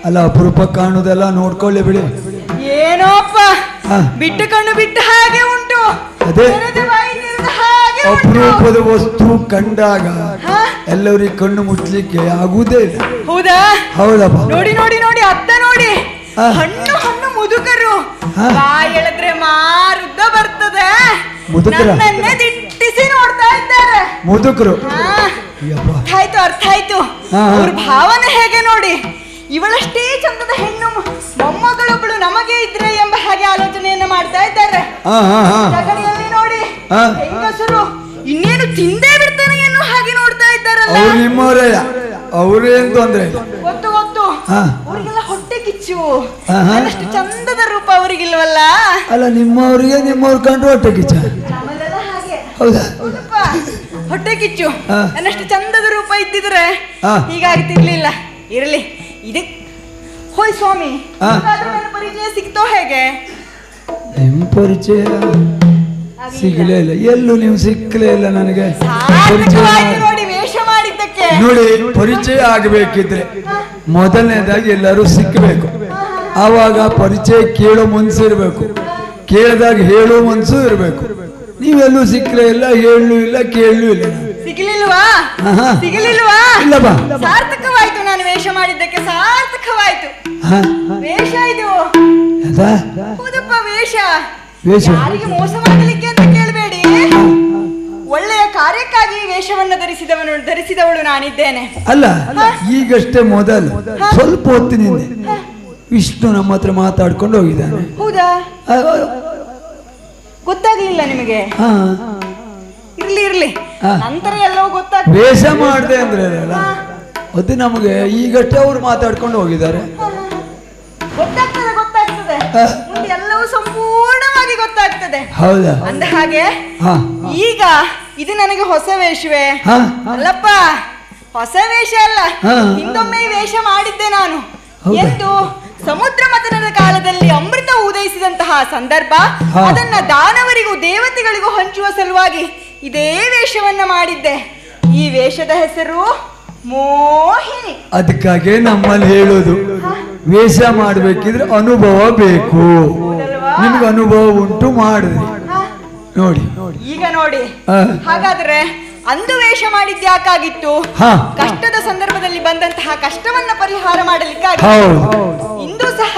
ಅಲ್ಲ ಅಪರೂಪ ಕಾಣುದೆಲ್ಲ ನೋಡ್ಕೊಳ್ಳಿ ಬಿಡಿ. ಏನೋಪ್ಪ ಬಿಟ್ಟು ಕಣ್ಣು ಬಿಟ್ಟ ಹಾಗೆ ಉಂಟು. ಅದೇ ಅಪರೂಪದ ವಸ್ತು ಕಂಡಾಗ ಎಲ್ಲರಿಗೆ ಕಣ್ಣು ಮುಟ್ಲಿಕ್ಕೆ ಆಗುವುದೇ ಇಲ್ಲ. ಹೌದಾ? ಹೌದಪ್ಪ. ನೋಡಿ ನೋಡಿ ನೋಡಿ ಅತ್ತ ನೋಡಿ ಹಣ್ಣು ಹಣ್ಣು ಮುದುಕರು ಬಾಯಿ ಎಳೆದ್ರೆ ಮಾರುದ್ದ ಬರ್ತದೆ. ನನ್ನನ್ನೇ ದಿಟ್ಟಿಸಿ ನೋಡ್ತಾ ಇದ್ದಾರೆ ಮುದುಕರು. ಆಯ್ತು ಅರ್ಥ ಆಯ್ತು. ಅವ್ರ ಭಾವನೆ ಹೇಗೆ ನೋಡಿ. ಇವಳಷ್ಟೇ ಚಂದದ ಹೆಣ್ಣು ಮೊಮ್ಮಗಳೊಬ್ಬಳು ನಮಗೆ ಇದ್ರೆ ಎಂಬ ಹಾಗೆ ಆಲೋಚನೆಯನ್ನ ಮಾಡ್ತಾ ಇದ್ದಾರೆ. ಜಗಡಿಯಲ್ಲಿ ನೋಡಿ ಹೆಂಗಸರು ಇನ್ನೇನು ತಿಂದೇ ಬಿಡ್ತಾನೆ ಎನ್ನುವ ಹಾಗೆ ನೋಡ್ತಾ ಇದ್ದಾರಲ್ಲ. ನಿಮ್ಮವರೇ ಅವ್ರೇನ್ ತೊಂದ್ರೆ ಗೊತ್ತು ಗೊತ್ತು. ಅವ್ರಿಗೆಲ್ಲ ಹೊಟ್ಟೆ ಕಿಚ್ಚು. ಅಷ್ಟು ಚಂದದ ರೂಪ ಅವರಿಗಿಲ್ವಲ್ಲ. ಅಲ್ಲ ನಿಮ್ಮವ್ರಿಗೆ ನಿಮ್ಮವ್ರ ಕಂಡು ಹೊಟ್ಟೆ ಕಿಚ್ಚ. ಹೌದಾ? ಹೊಟ್ಟೆ ಕಿಚ್ಚು. ನನ್ನಷ್ಟು ಚಂದದ ರೂಪ ಇದ್ದಿದ್ರೆ ಹೀಗಾಗ್ತಿರ್ಲಿಲ್ಲ. ಇರಲಿ ಇದು ಹೋಯ್ ಸ್ವಾಮಿ, ನನ್ನ ಪರಿಚಯ ಸಿಕ್ತೋ ಹೇಗೆ? ನಿಮ್ ಪರಿಚಯ ಸಿಗಲೇ ಇಲ್ಲ. ಎಲ್ಲೂ ನೀವು ಸಿಕ್ಕಲೇ ಇಲ್ಲ ನನಗೆ. ನೋಡಿ ವೇಷ ಮಾಡಿದ್ದಕ್ಕೆ. ನೋಡಿ ಪರಿಚಯ ಆಗಬೇಕಿದ್ರೆ ಮೊದಲನೇದಾಗಿ ಎಲ್ಲರೂ ಸಿಕ್ಕಬೇಕು. ಆವಾಗ ಪರಿಚಯ ಕೇಳೋ ಮನ್ಸು ಇರಬೇಕು, ಕೇಳಿದಾಗ ಹೇಳೋ ಮನ್ಸು ಇರಬೇಕು. ನೀವೆಲ್ಲೂ ಸಿಕ್ಕಲೇ ಇಲ್ಲ, ಹೇಳೂ ಇಲ್ಲ, ಕೇಳೂ ಇಲ್ಲ. ಸಿಗಲಿಲ್ವಾ? ಸಿಗಲಿಲ್ವಾ? ಇಲ್ಲಪ್ಪ. ಸಾರ್ಥಕವಾಯ್ತು, ನಾನು ವೇಷ ಮಾಡಿದ್ದಕ್ಕೆ ಸಾರ್ಥಕವಾಯ್ತು. ವೇಷ ಇದು ಹೌದಪ್ಪ, ವೇಷ. ಯಾರಿಗೆ ಮೋಸ ಮಾಡಲಿಕ್ಕೆ ಅಂತ ಕೇಳಬೇಡಿ. ಒಳ್ಳೆಯ ಕಾರ್ಯಕ್ಕಾಗಿ ವೇಷವನ್ನು ಧರಿಸಿದವಳು ನಾನಿದ್ದೇನೆ. ಅಲ್ಲ ಈಗಷ್ಟೇ ಮೊದಲು ಸ್ವಲ್ಪ ಹೊತ್ತಿನಿಂದ ವಿಷ್ಣು ನಮ್ಮ ಹತ್ರ ಮಾತಾಡ್ಕೊಂಡು ಹೋಗಿದ್ದಾನೆ. ಹೌದಾ? ಗೊತ್ತಾಗ್ಲಿಲ್ಲ ನಿಮಗೆ? ಹಾ ಇರ್ಲಿ ಇರ್ಲಿ, ಹಾ. ನಂತರ ಎಲ್ಲವೂ ಗೊತ್ತಾಗ್ತದೆ. ವೇಷ ಮಾಡಿದೆ ಅಂದ್ರೆ ಅಲ್ಲ ಅದು ನಮಗೆ ಈಗಷ್ಟೇ ಅವ್ರು ಮಾತಾಡ್ಕೊಂಡು ಹೋಗಿದ್ದಾರೆ. ಗೊತ್ತಾಗ್ತದೆ ಗೊತ್ತಾಗ್ತದೆ, ಹಾ. ಮುಂದೆ ಎಲ್ಲವೂ ಸಂಪೂರ್ಣವಾಗಿ ಗೊತ್ತಾಗ್ತದೆ. ಹೌದಾ? ಅಂದ ಹಾಗೆ ಹಾ ಈಗ ಇದು ನನಗೆ ಹೊಸ ವೇಷವೇ ಹಾ ಅಲ್ಲಪ್ಪ, ಹೊಸ ವೇಷ ಅಲ್ಲ. ಹಾ. ಹಿಂದೊಮ್ಮೆ ಈ ವೇಷ ಮಾಡಿದ್ದೆ ನಾನು. ಹೌದಾ? ಎಂದು ಸಮುದ್ರ ಮಥನದ ಕಾಲದಲ್ಲಿ ಅಮೃತ ಉದಯಿಸಿದಂತಹ ಸಂದರ್ಭ, ಹಾ. ಅದನ್ನ ದಾನವರಿಗೂ ದೇವತೆಗಳಿಗೂ ಹಂಚುವ ಸಲುವಾಗಿ ಇದೇ ವೇಷವನ್ನ ಮಾಡಿದ್ದೆ. ಈ ವೇಷದ ಹೆಸರು ಮೋಹಿನಿ. ಅದಕ್ಕಾಗೆ ನಮ್ಮಲ್ಲಿ ಹೇಳೋದು ವೇಷ ಮಾಡ್ಬೇಕಿದ್ರೆ ಅನುಭವ ಬೇಕು. ಹೌದಲ್ವಾ? ನಿಮ್ಗೆ ಅನುಭವ ಉಂಟು ಮಾಡಿದ್ರಿ ಹಾ. ನೋಡಿ. ಈಗ ನೋಡಿ, ಹಾ. ಹಾಗಾದ್ರೆ ಅಂದು ವೇಷ ಮಾಡಿದ್ಯಾಕಾಗಿತ್ತು? ಹಾ. ಕಷ್ಟದ ಸಂದರ್ಭದಲ್ಲಿ ಬಂದಂತಹ ಕಷ್ಟವನ್ನ ಪರಿಹಾರ ಮಾಡಲಿಕ್ಕಾಗಿ. ಹೌದು. ಇಂದು ಸಹ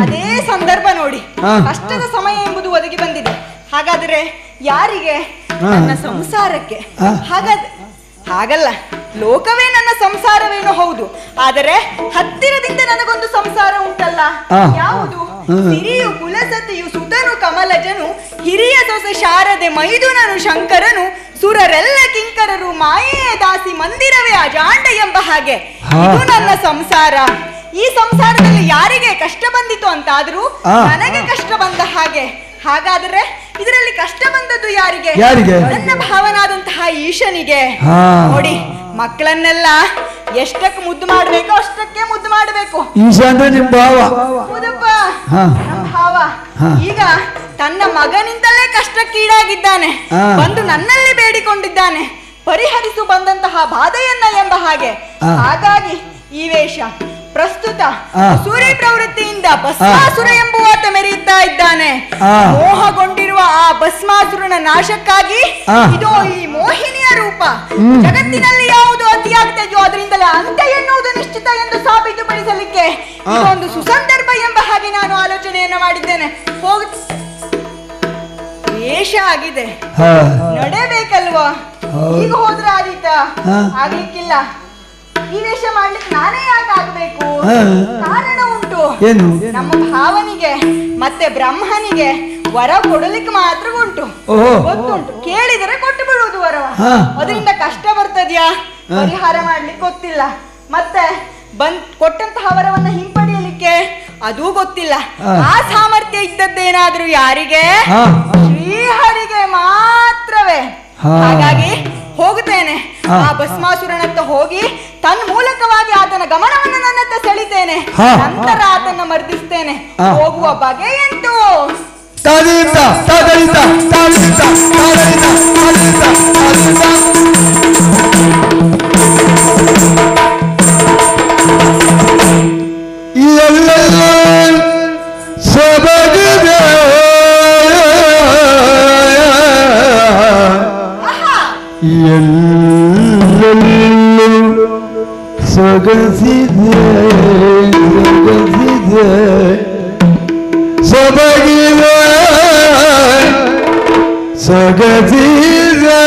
ಅದೇ ಸಂದರ್ಭ ನೋಡಿ, ಹಾ. ಕಷ್ಟದ ಸಮಯ ಎಂಬುದು ಒದಗಿ ಬಂದಿದೆ. ಹಾಗಾದ್ರೆ ಯಾರಿಗೆ? ಹಾ. ನನ್ನ ಸಂಸಾರಕ್ಕೆ. ಹಾ. ಹಾಗಲ್ಲ, ಲೋಕವೇ ನನ್ನ ಸಂಸಾರವೇನೋ ಹೌದು, ಆದರೆ ಹತ್ತಿರದಿಂದ ನನಗೊಂದು ಸಂಸಾರ ಉಂಟಲ್ಲ. ಹಾ. ಯಾವುದು? ಹಾ. ಸಿರಿಯು ಕುಲಸತಿಯು ಸುತನು ಕಮಲಜನು ಹಿರಿಯ ಸೊಸೆ ಶಾರದೆ ಮೈದುನನು ಶಂಕರನು ಸುರರೆಲ್ಲ ಕಿಂಕರರು ಮಾಯೇ ದಾಸಿ ಮಂದಿರವೇ ಅಜಾಂಡ ಎಂಬ ಹಾಗೆ ಹಾ. ಇದು ನನ್ನ ಸಂಸಾರ. ಈ ಸಂಸಾರದಲ್ಲಿ ಯಾರಿಗೆ ಕಷ್ಟ ಬಂದಿತು ಅಂತಾದ್ರೂ ಹಾ. ನನಗೆ ಕಷ್ಟ ಬಂದ ಹಾಗೆ. ಹಾಗಾದ್ರೆ ಇದರಲ್ಲಿ ಕಷ್ಟ ಬಂದದ್ದು ಯಾರಿಗೆ? ಯಾರಿಗೆ? ನನ್ನ ಭಾವನಾದಂತಹ ಈಶನಿಗೆ. ಹಾ. ನೋಡಿ, ಮಕ್ಕಳನ್ನೆಲ್ಲ ಎಷ್ಟಕ್ಕೆ ಮುದ್ದು ಮಾಡಬೇಕೋ ಅಷ್ಟಕ್ಕೆ ಮುದ್ದು ಮಾಡಬೇಕು. ಈಶ ಅಂದ್ರೆ ನಿಮ್ ಭಾವ. ಹೌದಪ್ಪ, ಹಾ. ನಮ್ಮ ಭಾವ ಹಾ. ಈಗ ತನ್ನ ಮಗನಿಂದಲೇ ಕಷ್ಟಕ್ಕೀಡಾಗಿದ್ದಾನೆ. ಹಾ. ಬಂದು ನನ್ನಲ್ಲಿ ಬೇಡಿಕೊಂಡಿದ್ದಾನೆ, ಪರಿಹರಿಸು ಬಂದಂತಹ ಬಾಧೆಯನ್ನ ಎಂಬ ಹಾಗೆ. ಹಾ. ಹಾಗಾಗಿ ಈ ವೇಷ ಪ್ರಸ್ತುತ ಹಾ. ಸೂರ್ಯ ಪ್ರವೃತ್ತಿಯಿಂದ ಭಸ್ಮಾಸುರ ಎಂಬುವಾತ ಮೆರೆಯುತ್ತಾ ಇದ್ದಾನೆ. ಹಾ. ಮೋಹಗೊಂಡಿರುವ ಆ ಭಸ್ಮಾಸುರನ ನಾಶಕ್ಕಾಗಿ ಹಾ. ಇದೋ ಈ ಮೋಹಿನಿಯ ರೂಪ. ಜಗತ್ತಿನಲ್ಲಿ ಯಾವುದು ಅತಿಯಾಗ್ತದೆಯೋ ಅದರಿಂದಲೇ ಅಂತ್ಯ ಎನ್ನುವುದು ನಿಶ್ಚಿತ ಎಂದು ಸಾಬೀತುಪಡಿಸಲಿಕ್ಕೆ ಇದೊಂದು ಸುಸಂದರ್ಭ ಎಂಬ ಹಾಗೆ ನಾನು ಆಲೋಚನೆಯನ್ನ ಮಾಡಿದ್ದೇನೆ. ವೇಷ ಆಗಿದೆ, ಹಾ. ನಡೆಬೇಕಲ್ವಾ? ಹೌದು. ಈಗ ಹೋದ್ರೆ ಆದೀತಾ? ಹಾ. ಆಗ್ಲಿಕ್ಕಿಲ್ಲ. ಈ ವೇಷ ಮಾಡ್ಲಿಕ್ಕೆ ನಾನೇ ಯಾಕೆ ಆಗ್ಬೇಕು? ಹಾ. ಕಾರಣ ಉಂಟು. ಏನು? ನಮ್ಮ ಭಾವನಿಗೆ ಮತ್ತೆ ಬ್ರಹ್ಮನಿಗೆ ವರ ಕೊಡಲಿಕ್ಕೆ ಮಾತ್ರ ಉಂಟು. ಓಹೋ. ಗೊತ್ತುಂಟು, ಕೇಳಿದರೆ ಕೊಟ್ಟು ಬಿಡುವುದು ವರವ. ಹಾ. ಅದರಿಂದ ಕಷ್ಟ ಬರ್ತದ್ಯಾ ಪರಿಹಾರ ಮಾಡ್ಲಿಕ್ಕೆ ಗೊತ್ತಿಲ್ಲ. ಮತ್ತೆ ಕೊಟ್ಟಂತಹ ವರವನ್ನ ಹಿಂಪಡೆಯಲಿಕ್ಕೆ ಅದೂ ಗೊತ್ತಿಲ್ಲ. ಹಾ. ಆ ಸಾಮರ್ಥ್ಯ ಇದ್ದದ್ದೇನಾದ್ರೂ ಯಾರಿಗೆ? ಹಾ. ಶ್ರೀಹರಿಗೆ ಮಾತ್ರವೇ. ಹಾ. ಹಾಗಾಗಿ ಹೋಗುತ್ತೇನೆ, ಹಾ. ಆ ಭಸ್ಮಾಸುರನತ್ತ ಹೋಗಿ ತನ್ನ ಮೂಲಕವಾಗಿ ಆತನ ಗಮನವನ್ನು ನನ್ನತ್ತ ಸೆಳಿತೇನೆ. ಹಾ. ನಂತರ ಆತನ ಮರ್ದಿಸ್ತೇನೆ. ಹಾ. ಹೋಗುವ ಬಗೆ ಎಂಟು. ತಾಳಿಂತ ತಾಳಿಂತ ತಾಳಿಂತ ತಾಳಿಂತ ತಾಳಿಂತ ತಾಳಿಂತ ಎಲ್ಲೆಲ್ಲ ಸೊಬಗಿದೆ ಎಲ್ಲೆಲ್ಲೂ ಸೊಗಸಿದೆ ಸೊಗಸಿದೆ ಸೊಬಗಿದೆ ಸೊಗಸಿದೆ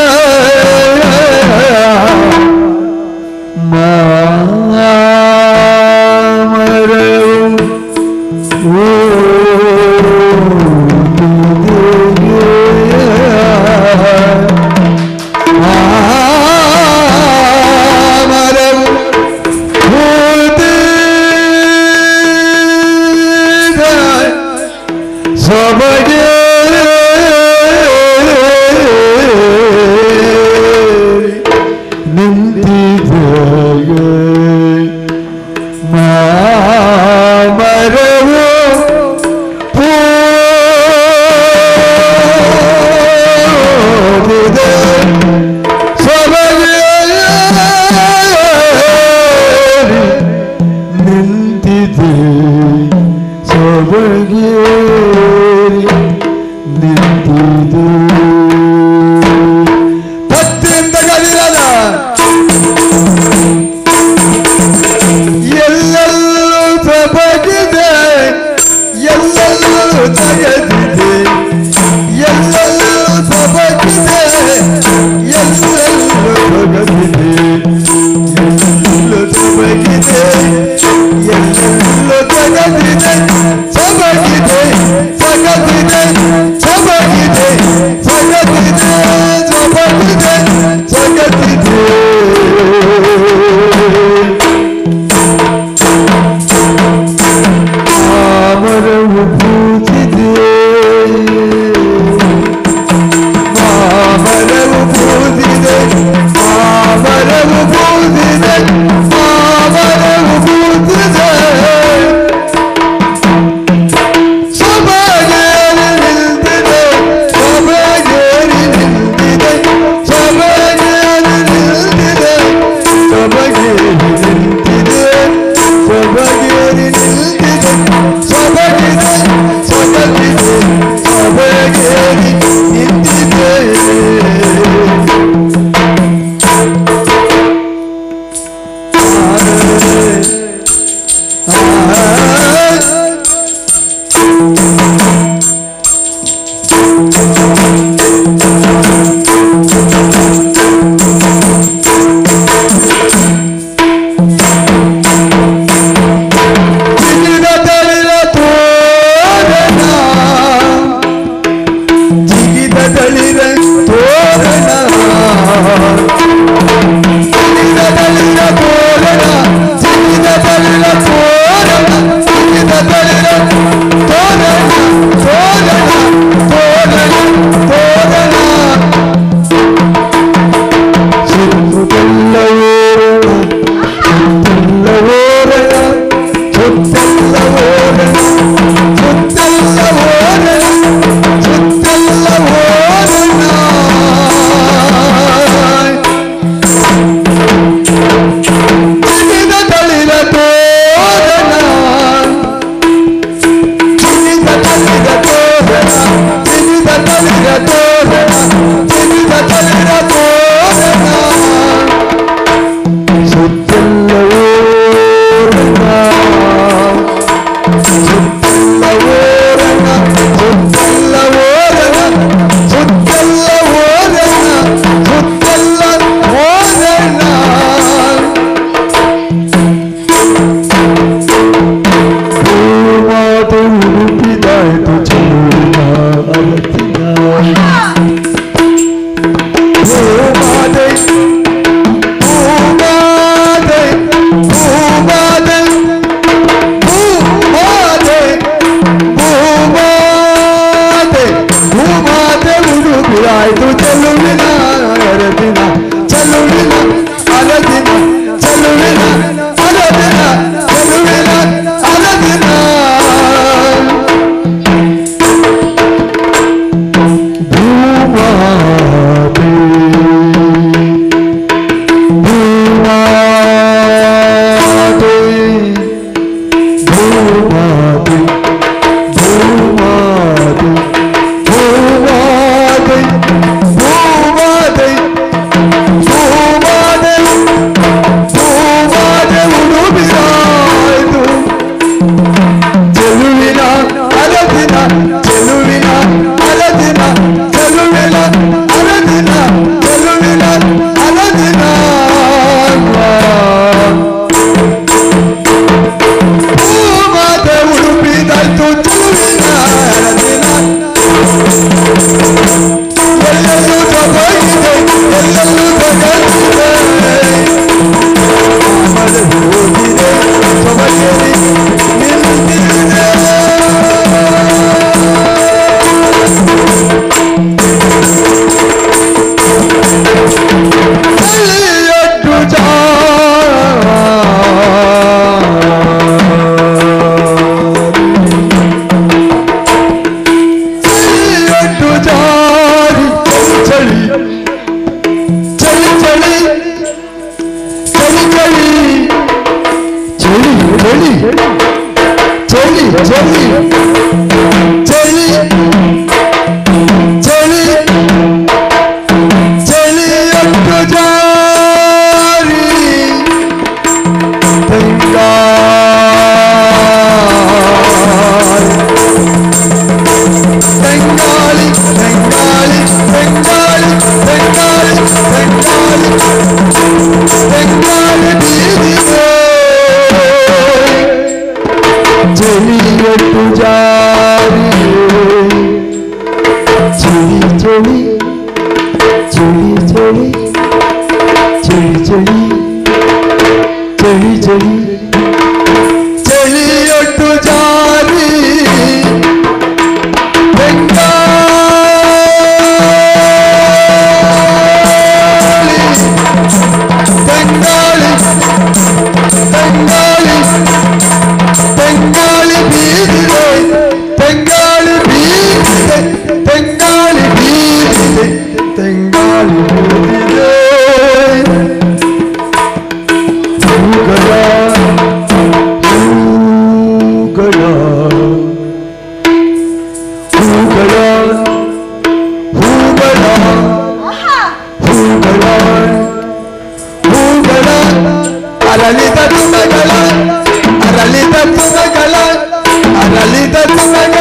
ಅರಳಿದ ತುಮಗಳ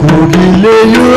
ಕೋಗಿಲೆಯು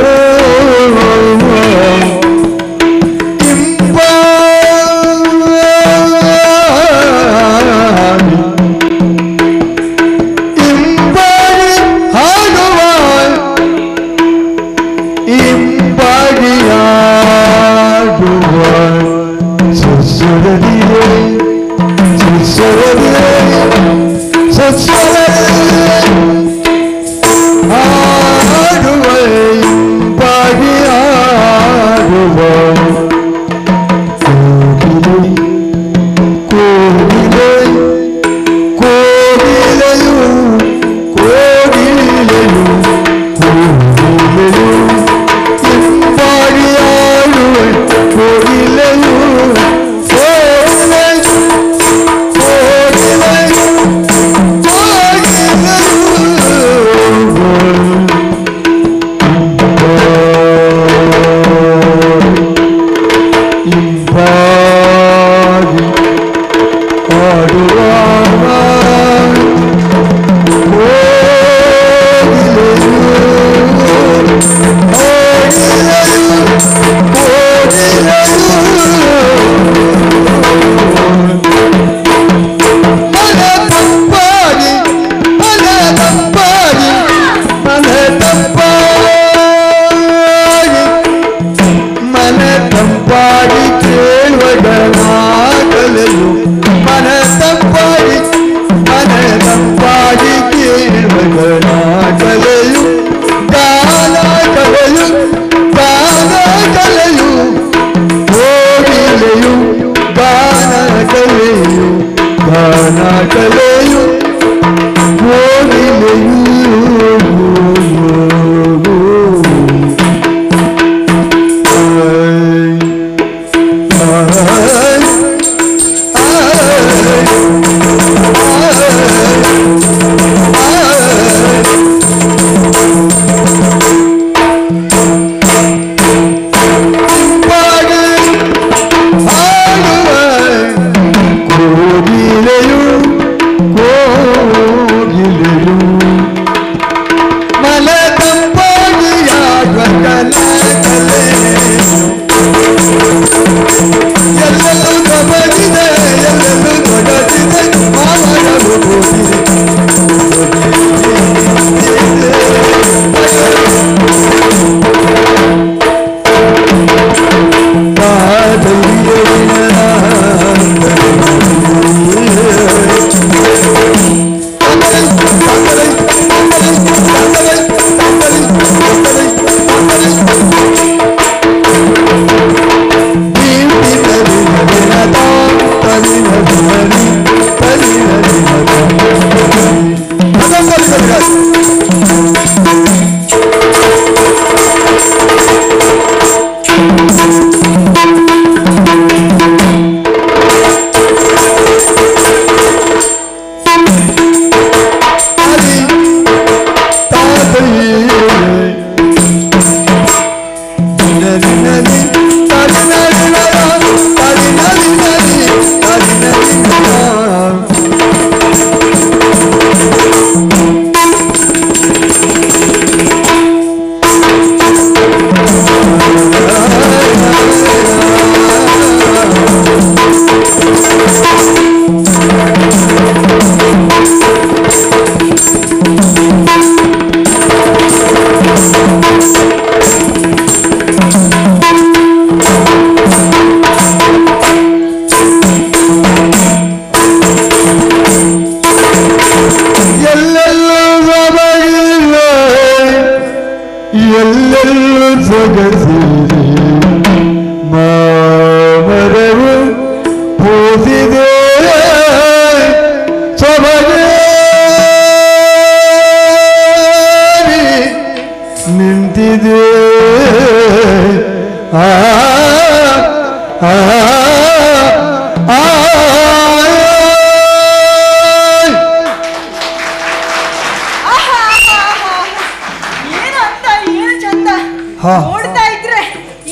ನೋಡ್ತಾ ಇದ್ರೆ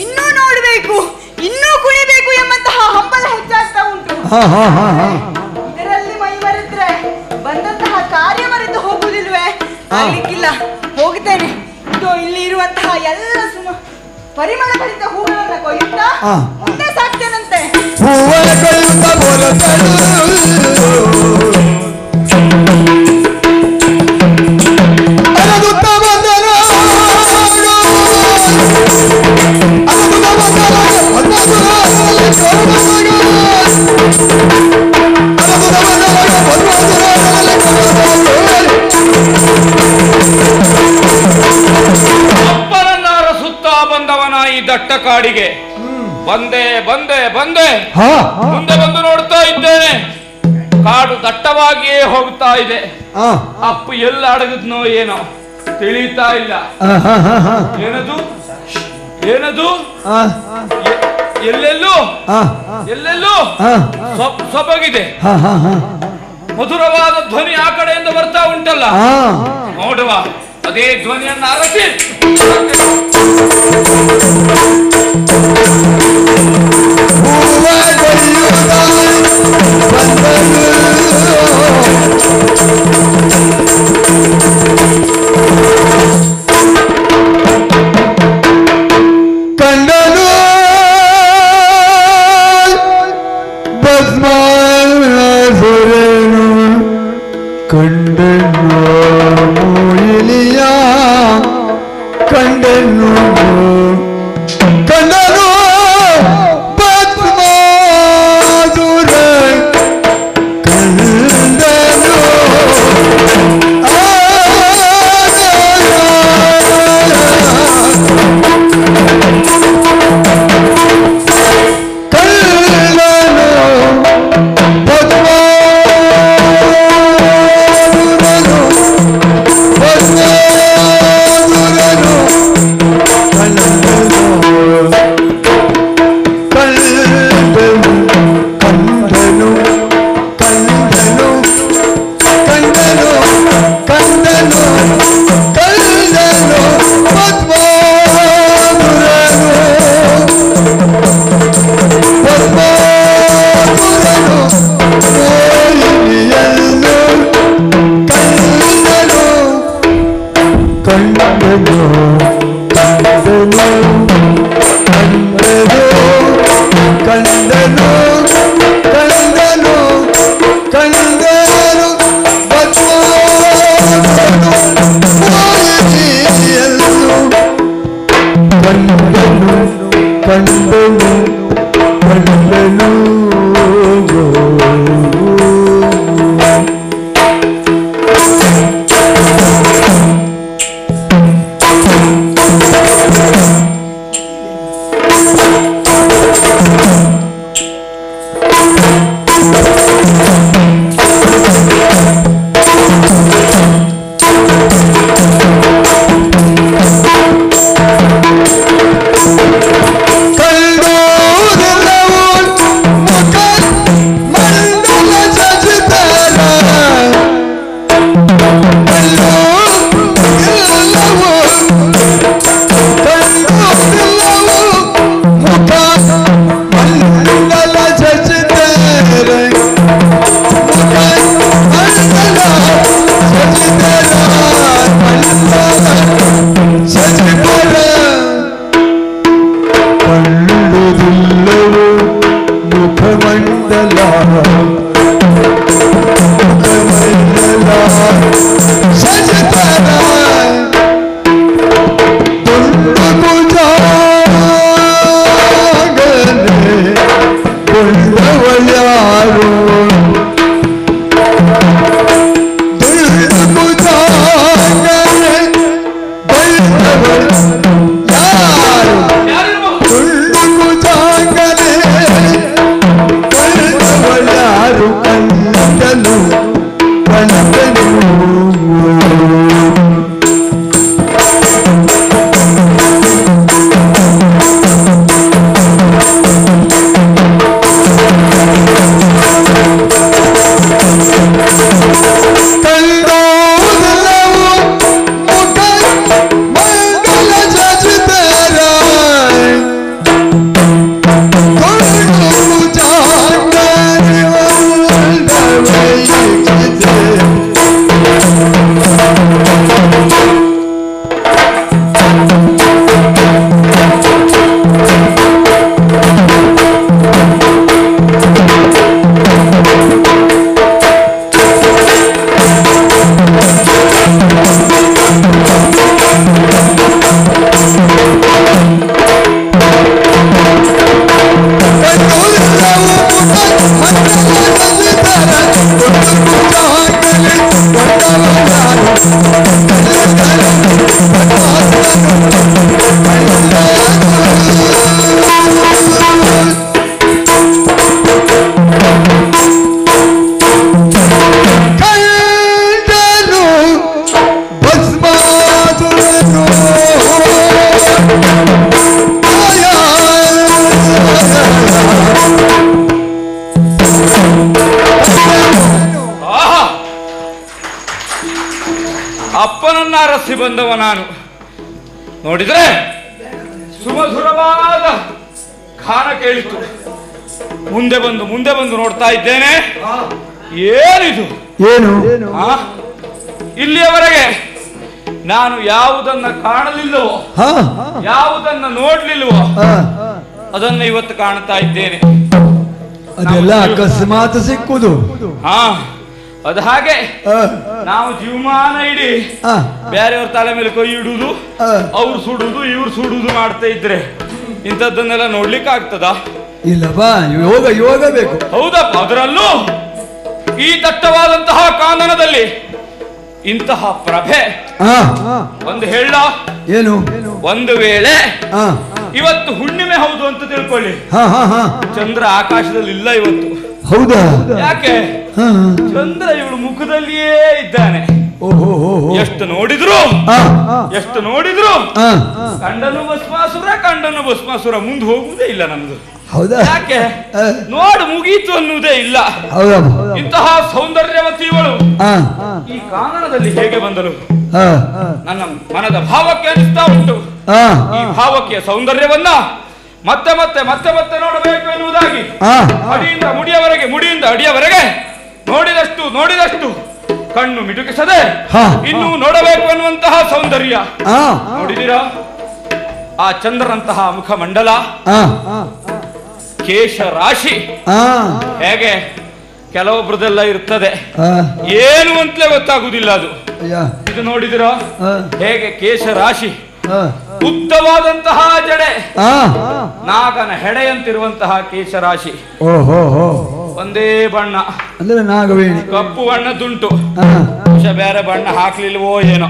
ಇನ್ನೂ ನೋಡ್ಬೇಕು, ಇನ್ನೂ ಕುಣಿಬೇಕು ಎಂಬಂತಹ ಹಂಬಲ ಹೆಚ್ಚಾಗ್ತಾ ಉಂಟು. ಇದರಲ್ಲಿ ಮೈ ಮರೆತ್ರೆ ಬಂದಂತಹ ಕಾರ್ಯ ಮರೆತು ಹೋಗುವುದಿಲ್ವೇ? ಆಗ್ಲಿಕ್ಕಿಲ್ಲ, ಹೋಗ್ತೇನೆ. ಇದು ಮನೆಯಲ್ಲಿ ಇರುವಂತಹ ಎಲ್ಲ ಪರಿಮಳ ಭರಿತ ಹೂಗಳನ್ನ ಕೊಯ್ಯುತ್ತಾ ಮುಂದೆ ಸಾಕ್ತೇನಂತೆ. ದಟ್ಟ ಕಾಡಿಗೆ ಬಂದೆ ಬಂದೆ ಬಂದೆ ಮುಂದೆ ಬಂದು ನೋಡ್ತಾ ಇದ್ದೇನೆ. ಕಾಡು ದಟ್ಟವಾಗಿಯೇ ಹೋಗ್ತಾ ಇದೆ. ಅಪ್ಪು ಎಲ್ಲ ಅಡಗದ್ನೋ ಏನೋ ತಿಳಿತಾ ಇಲ್ಲ. ಏನದು ಏನದು ಎಲ್ಲೆಲ್ಲೂ ಎಲ್ಲೆಲ್ಲೂ ಸೊಬಗಿದೆ. ಮಧುರವಾದ ಧ್ವನಿ ಆ ಕಡೆಯಿಂದ ಬರ್ತಾ ಉಂಟಲ್ಲ, ನೋಡುವ ಅದೇ ಧ್ವನಿಯನ್ನು ಅರಸಿ ಕಂಡನು ಭಸ್ಮಾಸುರೇನು ಕಂಡನು ಇಲಿಯ ಕಂಡನು ಕಂಡನು ಭಸ್ಮಾಸುರ ಕಂಡನು ಕಂಡು ಬಂದವ ನಾನು. ನೋಡಿದ್ರೆ ಸುಮಧುರವಾದ ಗಾನ ಕೇಳಿತು. ಮುಂದೆ ಬಂದು ನೋಡ್ತಾ ಇದ್ದೇನೆ. ಏನಿದು? ಏನು? ಇಲ್ಲಿಯವರೆಗೆ ನಾನು ಯಾವುದನ್ನ ಕಾಣಲಿಲ್ಲವೋ, ಯಾವುದನ್ನ ನೋಡ್ಲಿಲ್ವೋ ಅದನ್ನ ಇವತ್ತು ಕಾಣ್ತಾ ಇದ್ದೇನೆ. ಅದೆಲ್ಲ ಅಕಸ್ಮಾತ್ ಸಿಕ್ಕುದು. ಅದು ಹಾಗೆ ನಾವು ಜೀವಮಾನ ಇಡೀ ಬೇರೆಯವ್ರ ತಲೆ ಮೇಲೆ ಕೈ ಇಡುವುದು, ಅವ್ರು ಸುಡುದು ಇವ್ರು ಸುಡುದು ಮಾಡ್ತಾ ಇದ್ರೆ ಇಂಥದ್ದನ್ನೆಲ್ಲ ನೋಡ್ಲಿಕ್ಕೆ ಆಗ್ತದ? ಇಲ್ಲವಾ, ಯೋಗ ಬೇಕು. ಹೌದಪ್ಪ. ಅದರಲ್ಲೂ ಈ ದಟ್ಟವಾದಂತಹ ಕಾನನದಲ್ಲಿ ಇಂತಹ ಪ್ರಭೆ ಒಂದು ಹೇಳ. ಏನು? ಒಂದು ವೇಳೆ ಇವತ್ತು ಹುಣ್ಣಿಮೆ ಹೌದು ಅಂತ ತಿಳ್ಕೊಳ್ಳಿ, ಚಂದ್ರ ಆಕಾಶದಲ್ಲಿ ಇಲ್ಲ ಇವತ್ತು. ಹೌದಾ? ಯಾಕೆ? ಚಂದ್ರ ಇವಳು ಮುಖದಲ್ಲಿಯೇ ಇದ್ದಾನೆ. ಎಷ್ಟು ನೋಡಿದ್ರು ಕಂಡನು ಭಸ್ಮಾಸುರ ಮುಂದೆ ಹೋಗುವುದೇ ಇಲ್ಲ ನಮ್ದು. ಹೌದಾ? ಯಾಕೆ? ನೋಡು ಮುಗೀತು ಅನ್ನುವುದೇ ಇಲ್ಲ. ಇಂತಹ ಸೌಂದರ್ಯವತಿಯವಳು ಈ ಕಾನನದಲ್ಲಿ ಹೇಗೆ ಬಂದಳು? ನನ್ನ ಮನದ ಭಾವಕ್ಕೆ ಅನಿಸ್ತಾ ಉಂಟು. ಈ ಭಾವಕ್ಕೆ ಸೌಂದರ್ಯವನ್ನ ಮತ್ತೆ ಮತ್ತೆ ಮತ್ತೆ ಮತ್ತೆ ನೋಡಬೇಕು ಎನ್ನುವುದಾಗಿ ಅಡಿಯಿಂದ ಮುಡಿಯಿಂದ ಅಡಿಯವರೆಗೆ ನೋಡಿದಷ್ಟು ಕಣ್ಣು ಮಿಟುಕಿಸದೆ ಇನ್ನೂ ನೋಡಬೇಕು ಎನ್ನುವಂತಹ ಸೌಂದರ್ಯ. ನೋಡಿದಿರಾ ಆ ಚಂದ್ರನಂತಹ ಮುಖಮಂಡಲ, ಕೇಶ ರಾಶಿ ಹೇಗೆ ಕೆಲವೊಬ್ರದೆಲ್ಲ ಇರ್ತದೆ, ಏನು ಅಂತಲೇ ಗೊತ್ತಾಗುದಿಲ್ಲ ಅದು. ಇದು ನೋಡಿದಿರಾ ಹೇಗೆ ಕೇಶ ರಾಶಿ, ಉದ್ದವಾದಂತಹ ಜಡೆ, ನಾಗನ ಹೆಡೆಯಂತಿರುವಂತಹ ಕೇಶರಾಶಿ, ಒಂದೇ ಬಣ್ಣ ಅಂದ್ರೆ ನಾಗವೇಣಿ, ಕಪ್ಪು ಬಣ್ಣದುಂಟು. ಬೇರೆ ಬಣ್ಣ ಹಾಕ್ಲಿಲ್ವೋ ಏನೋ,